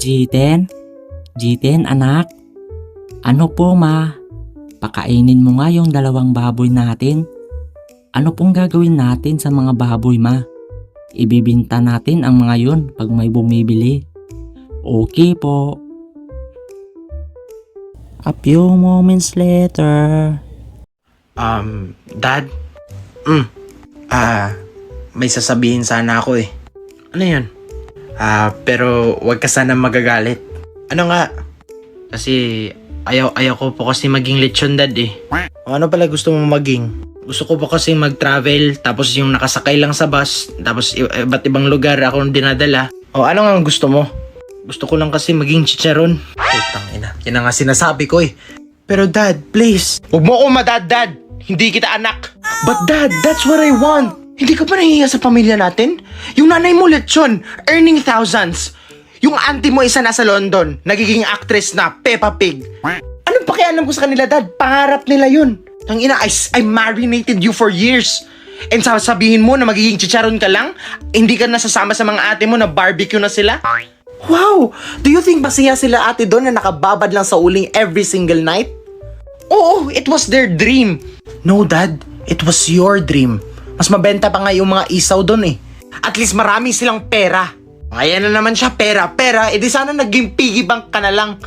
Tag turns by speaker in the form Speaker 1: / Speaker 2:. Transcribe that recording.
Speaker 1: Jiten? Jiten, anak? Ano po, ma? Pakainin mo nga yung 2 baboy natin. Ano pong gagawin natin sa mga baboy, ma? Ibibinta natin ang mga yun pag may bumibili. Okay po. A few moments later.
Speaker 2: Dad? May sasabihin sana ako eh. Ano yun? Pero wag ka sana magagalit. Ano nga? Kasi ayaw ko po kasi maging lechon, Dad eh. Ano pala gusto mo maging? Gusto ko po kasi mag-travel, tapos yung nakasakay lang sa bus, tapos iba't ibang lugar ako dinadala. O ano nga ang gusto mo? Gusto ko lang kasi maging chicharon. Putang ina, yan ang nga sinasabi ko eh. Pero Dad, please, huwag mo ako madad-dad. Hindi kita anak. But Dad, that's what I want. Hindi ka pa nahihiya sa pamilya natin? Yung nanay mo lechon, earning thousands. Yung auntie mo isa nasa London, nagiging actress na, Peppa Pig. Anong pakialam ko sa kanila, Dad? Pangarap nila yun. Tangina, I marinated you for years. And sasabihin mo na magiging chicharon ka lang? Hindi ka nasasama sa mga ate mo na barbecue na sila? Wow! Do you think masaya sila ate doon na nakababad lang sa uling every single night? Oo, it was their dream. No, Dad. It was your dream. Mas mabenta pa nga yung mga isaw doon eh. At least marami silang pera. Ngayon na naman siya, pera. E di sana naging piggy bank ka na lang.